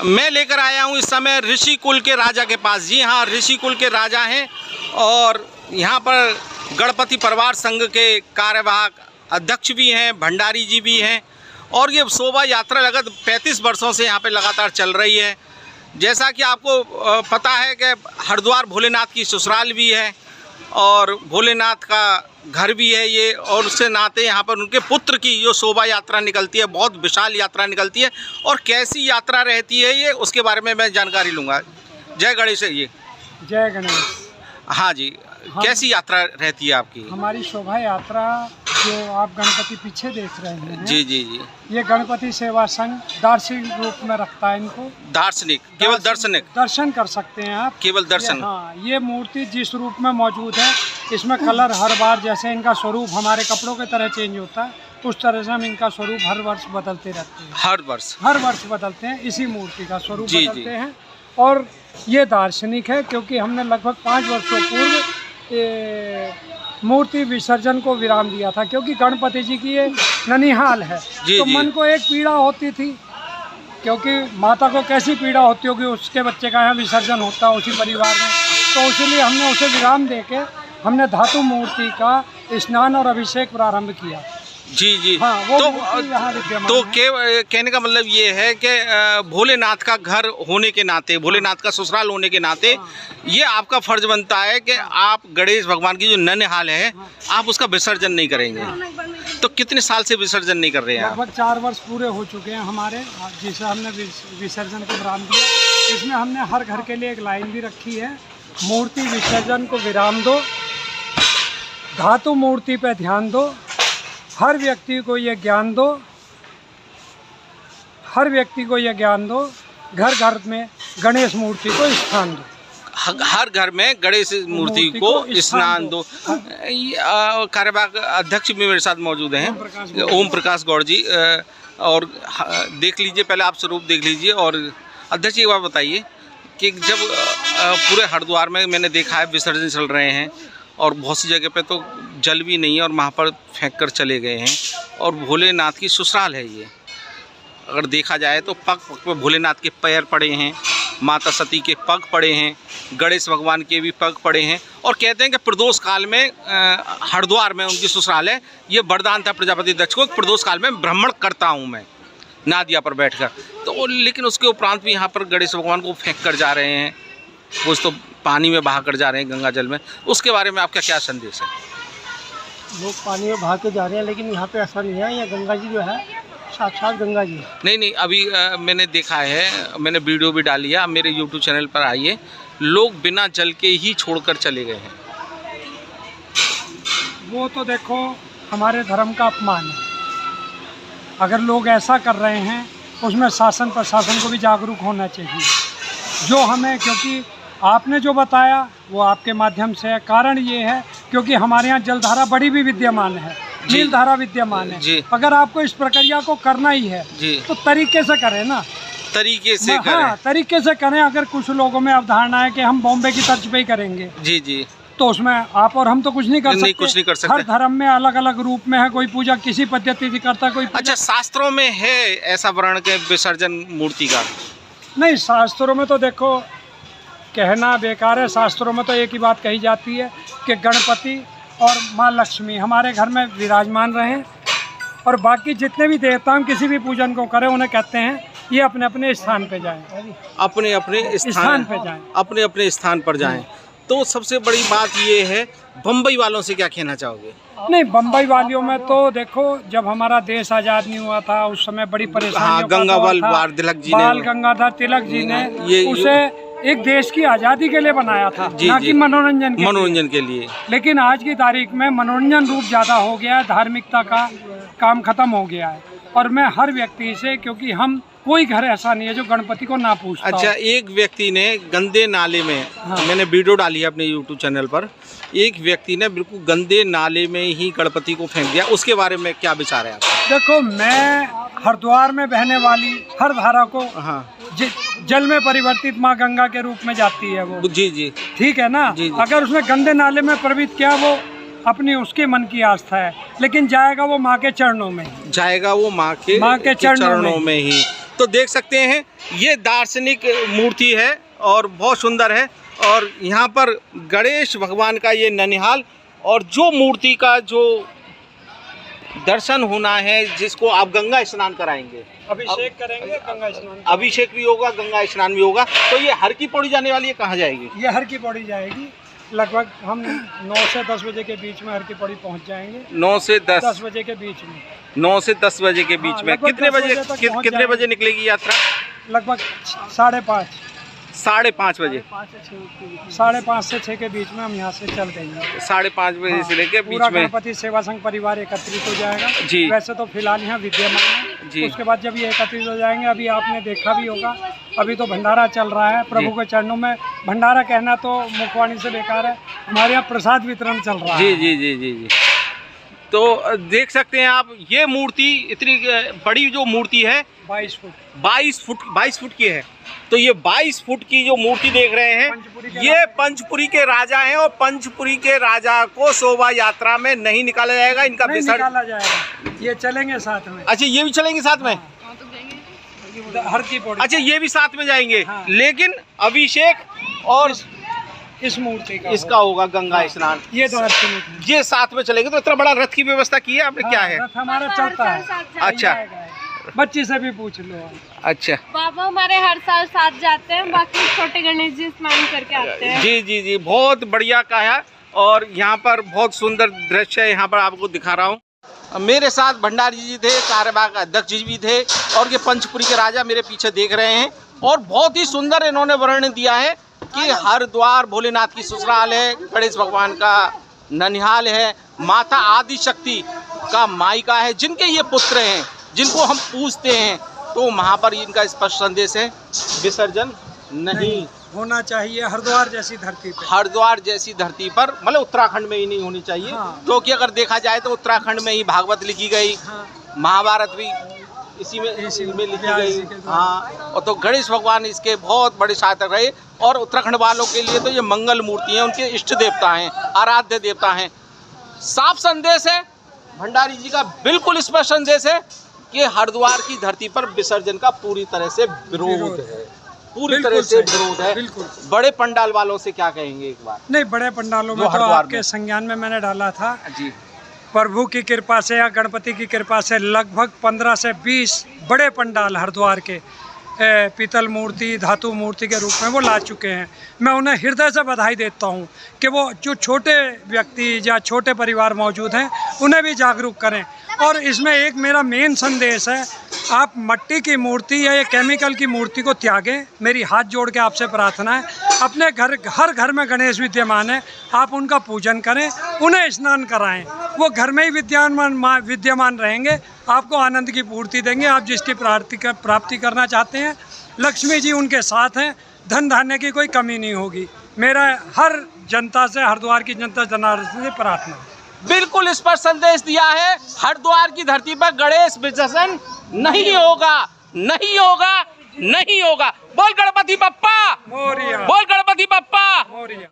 मैं लेकर आया हूँ इस समय ऋषि कुल के राजा के पास। जी हाँ, ऋषि कुल के राजा हैं और यहाँ पर गणपति परिवार संघ के कार्यवाहक अध्यक्ष भी हैं, भंडारी जी भी हैं और ये शोभा यात्रा लगभग 35 वर्षों से यहाँ पे लगातार चल रही है। जैसा कि आपको पता है कि हरिद्वार भोलेनाथ की ससुराल भी है और भोलेनाथ का घर भी है ये, और उससे नाते यहाँ पर उनके पुत्र की जो शोभा यात्रा निकलती है, बहुत विशाल यात्रा निकलती है। और कैसी यात्रा रहती है ये, उसके बारे में मैं जानकारी लूँगा। जय गणेश जी। जय गणेश। हाँ जी, कैसी यात्रा रहती है आपकी? हमारी शोभा यात्रा जो आप गणपति पीछे देख रहे हैं, जी जी जी, ये गणपति सेवा संघ दार्शनिक रूप में रखता है इनको। दार्शनिक, केवल दार्शनिक दर्शन कर सकते हैं आप, केवल दर्शन। हाँ, ये मूर्ति जिस रूप में मौजूद है, इसमें कलर हर बार, जैसे इनका स्वरूप हमारे कपड़ों की तरह चेंज होता है, उस तरह से हम इनका स्वरूप हर वर्ष बदलते रहते हैं। हर वर्ष बदलते हैं, इसी मूर्ति का स्वरूप जी, बदलते जी। हैं। और ये दार्शनिक है क्योंकि हमने लगभग 5 वर्षों पूर्व मूर्ति विसर्जन को विराम दिया था, क्योंकि गणपति जी की ये ननिहाल है। तो मन को एक पीड़ा होती थी, क्योंकि माता को कैसी पीड़ा होती होगी, उसके बच्चे का यहाँ विसर्जन होता है उसी परिवार में, तो इसीलिए हमने उसे विराम देके हमने धातु मूर्ति का स्नान और अभिषेक प्रारंभ किया। जी जी। हाँ, तो कहने का मतलब ये है कि भोलेनाथ का घर होने के नाते, भोलेनाथ का ससुराल होने के नाते, ये आपका फर्ज बनता है कि आप गणेश भगवान की जो ननिहाल है, आप उसका विसर्जन नहीं करेंगे। तो कितने साल से विसर्जन नहीं कर रहे हैं? लगभग 4 वर्ष पूरे हो चुके हैं हमारे, जिसे हमने विसर्जन को विराम दिया। इसमें हमने हर घर के लिए एक लाइन भी रखी है, मूर्ति विसर्जन को विराम दो, धातु मूर्ति पे ध्यान दो, हर व्यक्ति को ये ज्ञान दो, हर व्यक्ति को ये ज्ञान दो, घर घर में गणेश मूर्ति को स्थान दो, हर घर में गणेश मूर्ति को स्नान दो। कार्यवाहक अध्यक्ष भी मेरे साथ मौजूद हैं, ओम प्रकाश गौड़ जी, और देख लीजिए, पहले आप स्वरूप देख लीजिए। और अध्यक्ष जी, एक बार बताइए कि जब पूरे हरिद्वार में मैंने देखा है विसर्जन चल रहे हैं और बहुत सी जगह पे तो जल भी नहीं है और वहाँ पर फेंक कर चले गए हैं, और भोलेनाथ की ससुराल है ये, अगर देखा जाए तो पग पग पे भोलेनाथ के पैर पड़े हैं, माता सती के पग पड़े हैं, गणेश भगवान के भी पग पड़े हैं। और कहते हैं कि प्रदोष काल में हरिद्वार में उनकी ससुराल है। ये वरदान था प्रजापति दक्ष को, प्रदोष काल में भ्रमण करता हूँ मैं नादिया पर बैठकर। तो लेकिन उसके उपरांत भी यहाँ पर गणेश भगवान को फेंक कर जा रहे हैं, कुछ तो पानी में बहा कर जा रहे हैं, गंगा जल में। उसके बारे में आपका क्या संदेश है? लोग पानी में बहा के जा रहे हैं, लेकिन यहाँ पे ऐसा नहीं है। ये गंगा जी जो है साक्षात गंगा जी है। नहीं, अभी मैंने देखा है, मैंने वीडियो भी डाली है, मेरे YouTube चैनल पर आइए, लोग बिना जल के ही छोड़कर चले गए हैं। वो तो देखो हमारे धर्म का अपमान है। अगर लोग ऐसा कर रहे हैं, उसमें शासन प्रशासन को भी जागरूक होना चाहिए। जो हमें, क्योंकि आपने जो बताया वो आपके माध्यम से है, कारण ये है क्योंकि हमारे यहाँ जलधारा बड़ी भी विद्यमान है, नीलधारा विद्यमान है। अगर आपको इस प्रक्रिया को करना ही है तो तरीके से करें ना, तरीके से करें। अगर कुछ लोगों में अवधारणा है कि हम बॉम्बे की तर्ज पे ही करेंगे, जी जी, तो उसमें आप और हम तो कुछ नहीं कर सकते। हर धर्म में अलग अलग रूप में है, कोई पूजा किसी पद्धति से करता है, कोई अच्छा, शास्त्रों में है ऐसा वर्ण के विसर्जन मूर्ति का? नहीं, शास्त्रों में तो देखो कहना बेकार है। शास्त्रों में तो एक ही बात कही जाती है कि गणपति और माँ लक्ष्मी हमारे घर में विराजमान रहें, और बाकी जितने भी देवता हम किसी भी पूजन को करें, उन्हें कहते हैं ये अपने अपने स्थान पे जाएं, अपने अपने स्थान पे जाएं, अपने अपने स्थान पर जाएं। तो सबसे बड़ी बात ये है, बम्बई वालों से क्या कहना चाहोगे? नहीं, बम्बई वालियों में तो देखो, जब हमारा देश आज़ाद नहीं हुआ था उस समय बड़ी परेशानी, बाल गंगाधर तिलक जी ने उसे एक देश की आज़ादी के लिए बनाया था, ना कि मनोरंजन के लिए। लेकिन आज की तारीख में मनोरंजन रूप ज़्यादा हो गया है, धार्मिकता का काम खत्म हो गया है। और मैं हर व्यक्ति से, क्योंकि हम कोई घर ऐसा नहीं है जो गणपति को ना पूछता। अच्छा, एक व्यक्ति ने गंदे नाले में, मैंने वीडियो डाली है अपने YouTube चैनल पर, एक व्यक्ति ने बिल्कुल गंदे नाले में ही गणपति को फेंक दिया, उसके बारे में क्या विचार है आपका? देखो, मैं हरिद्वार में बहने वाली हर धारा को, जल में परिवर्तित माँ गंगा के रूप में जाती है वो, जी जी, ठीक है ना। अगर उसने गंदे नाले में प्रवेश किया, वो अपनी उसके मन की आस्था है, लेकिन जाएगा वो माँ के चरणों में, जाएगा वो माँ के चरणों में ही। तो देख सकते हैं ये दार्शनिक मूर्ति है और बहुत सुंदर है। और यहाँ पर गणेश भगवान का ये ननिहाल, और जो मूर्ति का जो दर्शन होना है, जिसको आप गंगा स्नान कराएंगे, अभिषेक करेंगे, गंगा स्नान, अभिषेक भी होगा, गंगा स्नान भी होगा। तो ये हर की पौड़ी जाने वाली है, कहाँ जाएगी? ये हर की पौड़ी जाएगी। लगभग हम 9 से 10 बजे के बीच में हर की पौड़ी पहुंच जाएंगे। 9 से 10 बजे के बीच में, 9 से 10 बजे के बीच में। कितने बजे कितने बजे निकलेगी यात्रा? लगभग 5:30 5:30 बजे, 5:30 से 6 के बीच में हम यहाँ से चल देंगे। 5:30 बजे से लेके बीच पूरा में गणपति सेवा संघ परिवार एकत्रित हो जाएगा जी। वैसे तो फिलहाल यहाँ विद्यमान है जी। उसके बाद जब ये एकत्रित हो जाएंगे, अभी आपने देखा भी होगा, अभी तो भंडारा चल रहा है प्रभु के चरणों में। भंडारा कहना तो मुखवाणी से बेकार है, हमारे यहाँ प्रसाद वितरण चल रहा है। जी जी जी जी जी। तो देख सकते हैं आप, ये मूर्ति इतनी बड़ी जो मूर्ति है 22 फुट 22 फुट की है। तो ये 22 फुट की जो मूर्ति देख रहे हैं, ये पंचपुरी के राजा हैं, और पंचपुरी के राजा को शोभा यात्रा में नहीं निकाला जाएगा, इनका विसर्जन निकाला जाएगा। ये चलेंगे साथ में। अच्छा, ये भी चलेंगे साथ में? हर की पौड़ी। अच्छा, ये भी साथ में जाएंगे। हाँ। लेकिन अभिषेक और इस मूर्ति का इसका होगा गंगा स्नान, ये दार्शनिक है। ये साथ में चलेंगे। तो इतना बड़ा रथ की व्यवस्था की है आपने? क्या है? रथ हमारा चलता है। अच्छा, बच्ची से भी पूछ लो। अच्छा, बाबा हमारे हर साल साथ जाते हैं, बाकी छोटे गणेश जी स्नान करके आते हैं। जी जी जी, बहुत बढ़िया कहा है। और यहाँ पर बहुत सुंदर दृश्य है, यहाँ पर आपको दिखा रहा हूँ। मेरे साथ भंडारी जी थे, कार्यवाहक अध्यक्ष जी भी थे, और ये पंचपुरी के राजा मेरे पीछे देख रहे हैं। और बहुत ही सुंदर इन्होंने वर्णन दिया है कि हरिद्वार भोलेनाथ की ससुराल है, गणेश भगवान का ननिहाल है, माता आदि शक्ति का मायका है, जिनके ये पुत्र हैं, जिनको हम पूजते हैं। तो वहाँ पर इनका स्पष्ट संदेश है, विसर्जन नहीं होना चाहिए हरिद्वार जैसी धरती पर। हरिद्वार जैसी धरती पर, मतलब उत्तराखंड में ही नहीं होनी चाहिए। हाँ। क्योंकि अगर देखा जाए तो उत्तराखंड में ही भागवत लिखी गई, हाँ। महाभारत भी इसी में लिखी गई। हाँ, और तो गणेश भगवान इसके बहुत बड़े साधक रहे। और उत्तराखंड वालों के लिए तो ये मंगल मूर्ति है, उनके इष्ट देवता हैं, आराध्य देवता हैं। साफ संदेश है भंडारी जी का, बिल्कुल स्पष्ट संदेश है कि हरिद्वार की धरती पर विसर्जन का पूरी तरह से विरोध है, पूरी तरह से विरोध है। बिल्कुल। बड़े पंडाल वालों से क्या कहेंगे एक बार? नहीं, बड़े पंडालों में तो आपके संज्ञान में मैंने डाला था जी। प्रभु की कृपा से या गणपति की कृपा से लगभग 15 से 20 बड़े पंडाल हरिद्वार के पीतल मूर्ति, धातु मूर्ति के रूप में वो ला चुके हैं। मैं उन्हें हृदय से बधाई देता हूँ कि वो जो छोटे व्यक्ति या छोटे परिवार मौजूद हैं, उन्हें भी जागरूक करें। और इसमें एक मेरा मेन संदेश है, आप मट्टी की मूर्ति या ये केमिकल की मूर्ति को त्यागें। मेरी हाथ जोड़ के आपसे प्रार्थना है, अपने घर, हर घर में गणेश विद्यमान है, आप उनका पूजन करें, उन्हें स्नान कराएं। वो घर में ही विद्यमान रहेंगे, आपको आनंद की पूर्ति देंगे। आप जिसकी प्राप्ति करना चाहते हैं, लक्ष्मी जी उनके साथ हैं, धन धान्य की कोई कमी नहीं होगी। मेरा हर जनता से, हरिद्वार की जनता जनार्दन से प्रार्थना है। बिल्कुल स्पष्ट संदेश दिया है, हरिद्वार की धरती पर गणेश विसर्जन नहीं होगा, नहीं होगा, नहीं होगा। बोल गणपति बप्पा मोरिया, बोल गणपति बप्पा मोरिया।